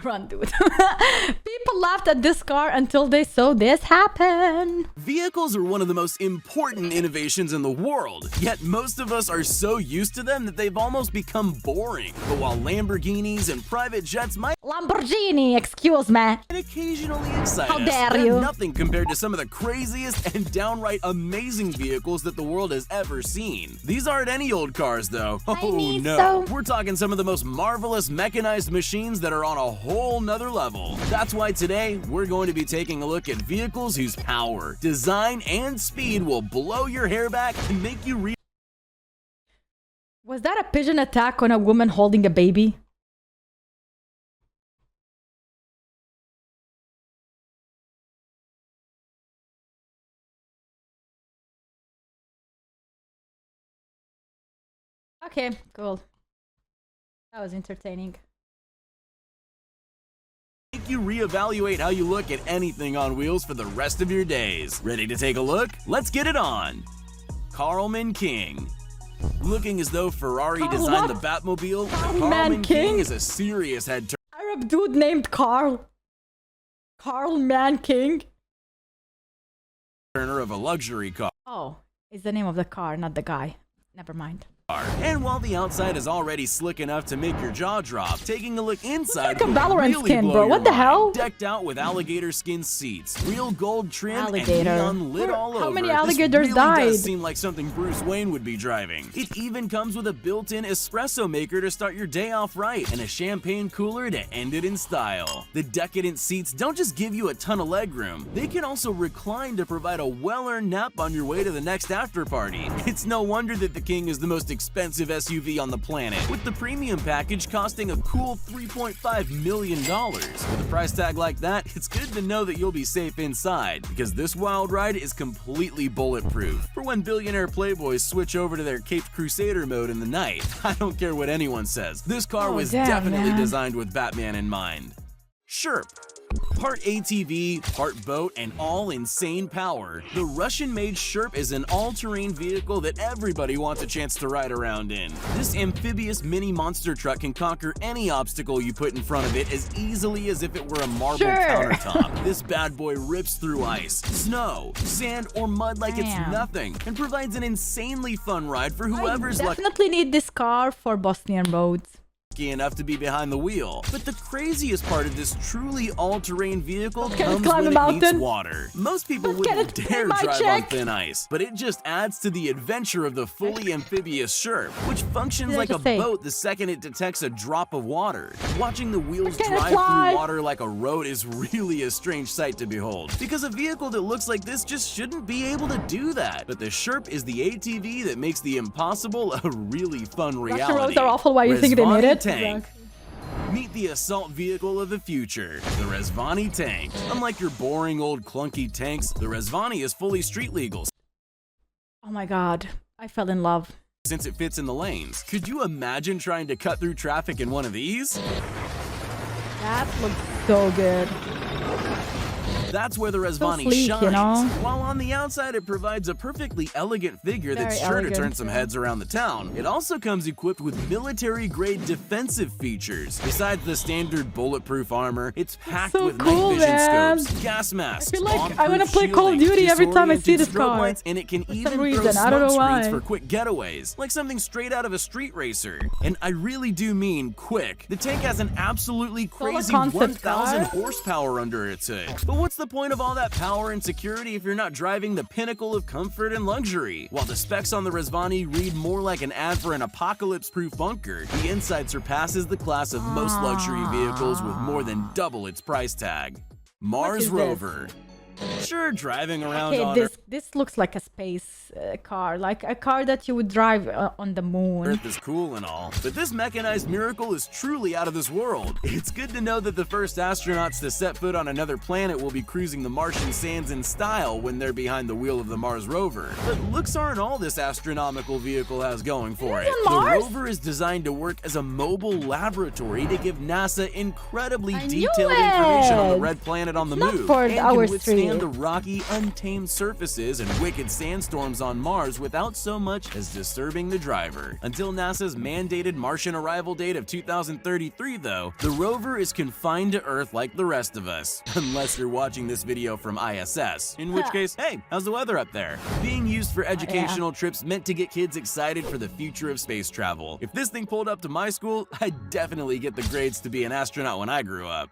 Run, dude. People laughed at this car until they saw this happen. Vehicles are one of the most important innovations in the world, yet most of us are so used to them that they've almost become boring. But while Lamborghinis and private jets might Lamborghini, excuse me. occasionally excite How us, dare they're you. nothing compared to some of the craziest and downright amazing vehicles that the world has ever seen. These aren't any old cars though. Oh need no. some. We're talking some of the most marvelous mechanized machines that are on a whole nother level. That's why today we're going to be taking a look at vehicles whose power, design, and speed will blow your hair back and make you Was that a pigeon attack on a woman holding a baby? Okay, cool. That was entertaining. make you reevaluate how you look at anything on wheels for the rest of your days. Ready to take a look? Let's get it on. Karlmann King. Looking as though Ferrari designed the Batmobile, the Karlmann King is a serious head Arab dude named Karl. Karlmann King. turner of a luxury car. Oh, it's the name of the car, not the guy. Never mind. And while the outside is already slick enough to make your jaw drop, taking a look inside like a will Valorant really skin, blow bro. your What the mind. hell? Decked out with alligator skin seats, real gold trim, Alligator. and neon lit all over. How many This alligators really died? does seem like something Bruce Wayne would be driving. It even comes with a built-in espresso maker to start your day off right, and a champagne cooler to end it in style. The decadent seats don't just give you a ton of legroom, they can also recline to provide a well-earned nap on your way to the next after party. It's no wonder that the King is the most expensive SUV on the planet, with the premium package costing a cool $3.5 million. With a price tag like that, it's good to know that you'll be safe inside, because this wild ride is completely bulletproof for when billionaire playboys switch over to their Caped Crusader mode in the night. I don't care what anyone says, this car was definitely designed with Batman in mind. Sherp. Part ATV, part boat, and all insane power, the Russian-made Sherp is an all-terrain vehicle that everybody wants a chance to ride around in. This amphibious mini monster truck can conquer any obstacle you put in front of it as easily as if it were a marble countertop. This bad boy rips through ice, snow, sand, or mud like it's nothing, and provides an insanely fun ride for whoever's lucky. Definitely need this car for Bosnian roads. Enough to be behind the wheel. But the craziest part of this truly all-terrain vehicle Can it comes climb when a it meets mountain? water. Most people But can wouldn't it dare pay my drive on check? thin ice, but it just adds to the adventure of the fully amphibious Sherp, which functions Did I like a just say? boat the second it detects a drop of water. Watching the wheels Can it drive fly? through water like a road is really a strange sight to behold, because a vehicle that looks like this just shouldn't be able to do that. But the Sherp is the ATV that makes the impossible a really fun reality. Russian roads are awful. Why you think they made Resvani it? Tank. Meet the assault vehicle of the future, the Resvani Tank. Unlike your boring old clunky tanks, the Resvani is fully street legal Oh my god, I fell in love. since it fits in the lanes. Could you imagine trying to cut through traffic in one of these? That looks so good. That's where the Resvani sleek, shines. you know? While on the outside it provides a perfectly elegant figure that's Very sure to elegant, turn some heads around the town, it also comes equipped with military-grade defensive features. Besides the standard bulletproof armor, it's packed so with cool, night vision man. scopes, gas masks, I feel like I bomb-proof wanna play Call of shielding, Duty every time I see this disoriented strobe car. lights, and it can even throw reason, I don't know smoke screens why. for quick getaways, like something straight out of a street racer. And I really do mean quick. The tank has an absolutely crazy concept 1,000 car. horsepower under its hood. But what's the point of all that power and security if you're not driving the pinnacle of comfort and luxury? While the specs on the Resvani read more like an ad for an apocalypse-proof bunker, the inside surpasses the class of most luxury vehicles with more than double its price tag. Mars is this? Rover. Sure, driving around Okay, on this looks like a space car, like a car that you would drive on the moon. Earth is cool and all, but this mechanized miracle is truly out of this world. It's good to know that the first astronauts to set foot on another planet will be cruising the Martian sands in style when they're behind the wheel of the Mars rover. But looks aren't all this astronomical vehicle has going for it. on Mars? The rover is designed to work as a mobile laboratory to give NASA incredibly I knew detailed information on the it. red planet on the Not move, for and our can withstand and the rocky, untamed surfaces and wicked sandstorms on Mars without so much as disturbing the driver. Until NASA's mandated Martian arrival date of 2033, though, the rover is confined to Earth like the rest of us. Unless you're watching this video from ISS, in which case, hey, how's the weather up there? Being used for educational trips meant to get kids excited for the future of space travel. If this thing pulled up to my school, I'd definitely get the grades to be an astronaut when I grew up.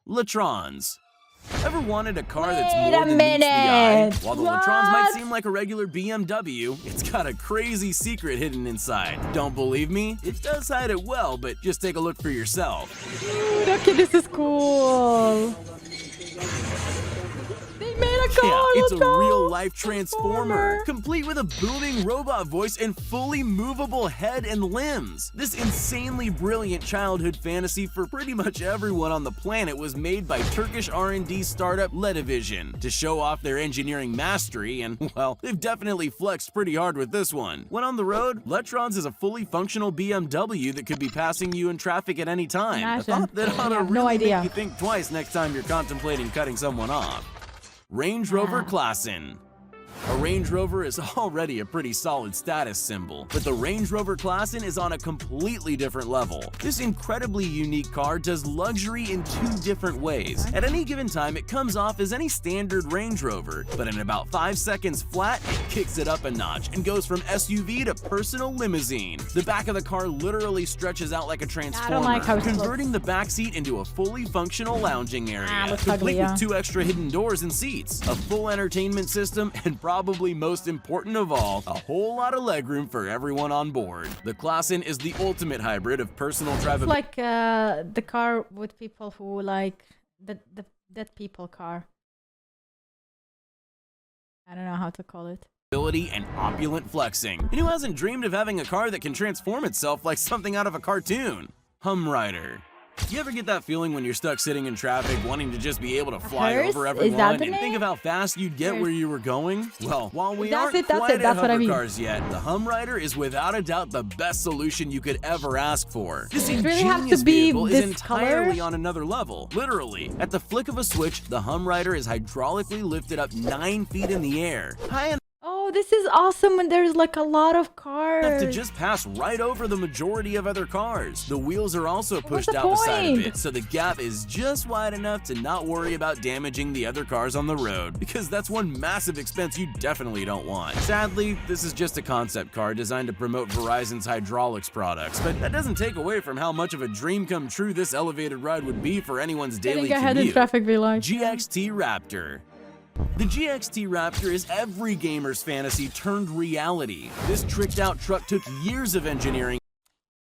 Electrons. Ever wanted a car that's more than meets the eye? While the Electrons might seem like a regular BMW, it's got a crazy secret hidden inside. Don't believe me? It does hide it well, but just take a look for yourself. Okay, this is cool. They made a car. Yeah, it's a real-life transformer, complete with a booming robot voice and fully movable head and limbs. This insanely brilliant childhood fantasy for pretty much everyone on the planet was made by Turkish R&D startup Ledivision to show off their engineering mastery, and, well, they've definitely flexed pretty hard with this one. When on the road, Electrons is a fully functional BMW that could be passing you in traffic at any time. Imagine. A thought that ought to no really idea. make you think twice next time you're contemplating cutting someone off. Range Rover Karlmann. A Range Rover is already a pretty solid status symbol, but the Range Rover Karlmann is on a completely different level. This incredibly unique car does luxury in two different ways. At any given time, it comes off as any standard Range Rover, but in about 5 seconds flat, it kicks it up a notch and goes from SUV to personal limousine. The back of the car literally stretches out like a transformer, converting the back seat into a fully functional lounging area, complete with 2 extra hidden doors and seats, a full entertainment system, and probably most important of all, a whole lot of legroom for everyone on board. The Karlmann is the ultimate hybrid of personal drivability. It's like the car with people who like the dead people car. I don't know how to call it. And opulent flexing. And who hasn't dreamed of having a car that can transform itself like something out of a cartoon? Humrider. You ever get that feeling when you're stuck sitting in traffic, wanting to just be able to fly over everyone and think of how fast you'd get where you were going? Well, while we aren't quite at hover cars yet, the Humrider is without a doubt the best solution you could ever ask for. This ingenious vehicle is entirely on another level. Literally, at the flick of a switch, the Humrider is hydraulically lifted up 9 feet in the air, high enough. Oh, this is awesome when there's like a lot of cars. To just pass right over the majority of other cars. The wheels are also pushed out the side of it, so the gap is just wide enough to not worry about damaging the other cars on the road, because that's one massive expense you definitely don't want. Sadly, this is just a concept car designed to promote Verizon's hydraulics products, but that doesn't take away from how much of a dream come true this elevated ride would be for anyone's daily commute. GTR Raptor. The GTR Raptor is every gamer's fantasy turned reality. This tricked out truck took years of engineering.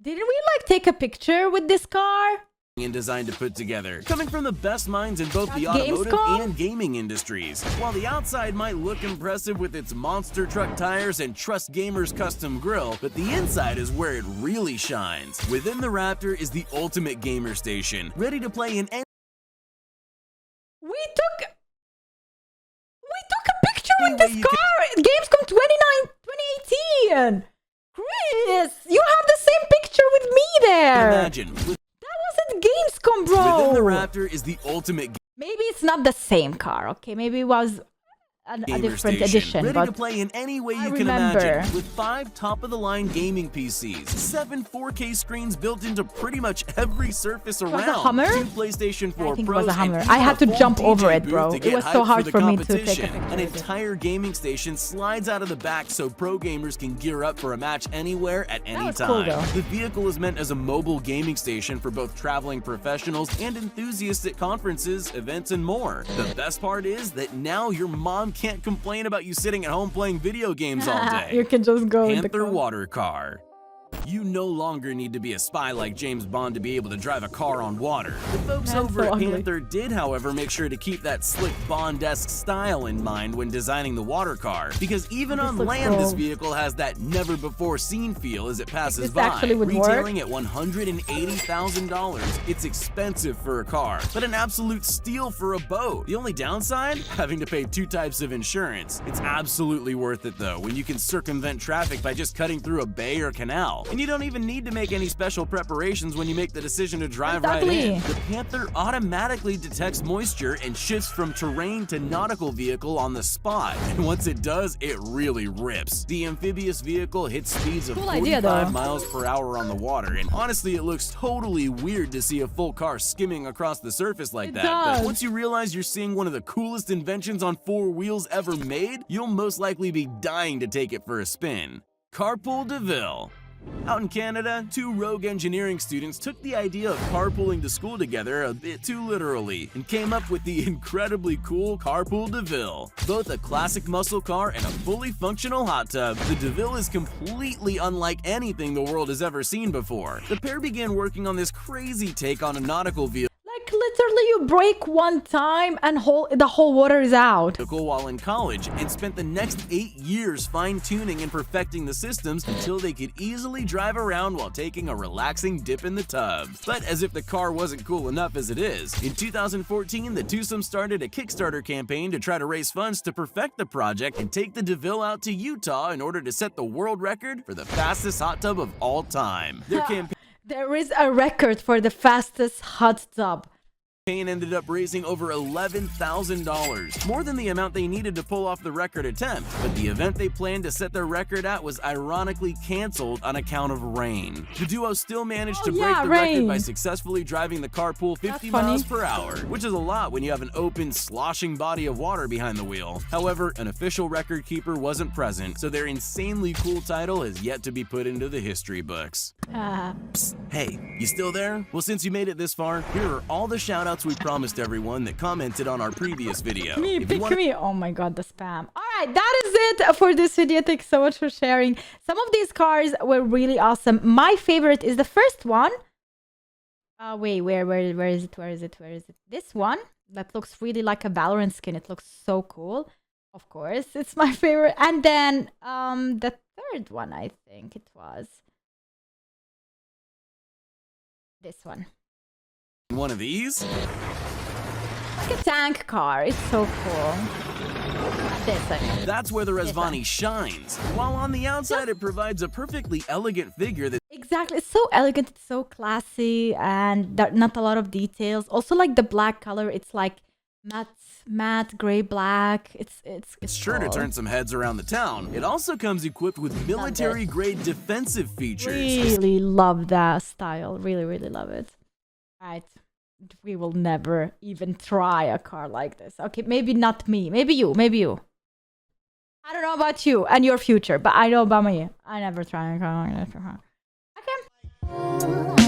Didn't we like take a picture with this car? And designed to put together, coming from the best minds in both the automotive and gaming industries. While the outside might look impressive with its monster truck tires and Trust Gamer's custom grille, but the inside is where it really shines. Within the Raptor is the ultimate gamer station, ready to play in any... We took a picture with this car at Gamescom 2018! Chris, you have the same picture with me there! Imagine. That was at Gamescom, bro! Within the Raptor is the ultimate... Maybe it's not the same car, okay? Maybe it was a different edition, ready but to play in any way you can imagine, with 5 top-of-the-line gaming PCs, 7 4K screens built into pretty much every surface around. Was it a Hummer? 2 PlayStation 4 I think Pros, it was a Hummer. I had to jump over it, bro. It was so hard for me to take a picture. An entire gaming station slides out of the back so pro gamers can gear up for a match anywhere at any time. Cool, though. The vehicle is meant as a mobile gaming station for both traveling professionals and enthusiasts at conferences, events, and more. The best part is that now your mom can't complain about you sitting at home playing video games all day. You can just go in the Panther car. water car. You no longer need to be a spy like James Bond to be able to drive a car on water. The folks over at Panther did, however, make sure to keep that slick Bond-esque style in mind when designing the water car, because even on land, this vehicle has that never-before-seen feel as it passes by. Retailing at $180,000, it's expensive for a car, but an absolute steal for a boat. The only downside? Having to pay 2 types of insurance. It's absolutely worth it, though, when you can circumvent traffic by just cutting through a bay or canal. And you don't even need to make any special preparations when you make the decision to drive Exactly. right in. The Panther automatically detects moisture and shifts from terrain to nautical vehicle on the spot. And once it does, it really rips. The amphibious vehicle hits speeds of Cool 45 idea, though. miles per hour on the water, and honestly, it looks totally weird to see a full car skimming across the surface like It that. does. But once you realize you're seeing one of the coolest inventions on four wheels ever made, you'll most likely be dying to take it for a spin. Carpoolville. Out in Canada, two rogue engineering students took the idea of carpooling to school together a bit too literally and came up with the incredibly cool Carpoolville. Both a classic muscle car and a fully functional hot tub, the DeVille is completely unlike anything the world has ever seen before. The pair began working on this crazy take on a nautical vehicle Like literally you break one time and the whole water is out. while in college and spent the next 8 years fine-tuning and perfecting the systems until they could easily drive around while taking a relaxing dip in the tub. But as if the car wasn't cool enough as it is, in 2014 the twosome started a Kickstarter campaign to try to raise funds to perfect the project and take the DeVille out to Utah in order to set the world record for the fastest hot tub of all time. Their campaign There is a record for the fastest hot tub. ended up raising over $11,000, more than the amount they needed to pull off the record attempt. But the event they planned to set their record at was ironically canceled on account of rain. The duo still managed to break the record by successfully driving the carpool 50 miles per hour, which is a lot when you have an open, sloshing body of water behind the wheel. However, an official record keeper wasn't present, so their insanely cool title has yet to be put into the history books. Psst, hey, you still there? Well, since you made it this far, here are all the shoutouts we promised everyone that commented on our previous video. Pick me. Oh my god, the spam. All right, that is it for this video. Thanks so much for sharing. Some of these cars were really awesome. My favorite is the first one. Wait, where is it? Where is it? This one that looks really like a Valorant skin. It looks so cool. Of course, it's my favorite. And then the third one, I think it was this one. One of these? Like a tank car. It's so cool. This one. That's where the Resvani shines. While on the outside, it provides a perfectly elegant figure that Exactly. It's so elegant. It's so classy. And not a lot of details. Also, like the black color. It's like matte gray black. It's sure to cool. turn some heads around the town. It also comes equipped with military-grade defensive features. Really love that style. Really, really love it. Right. We will never even try a car like this. Okay, maybe not me. Maybe you. I don't know about you and your future, but I know about me. I never try a car like this. Okay.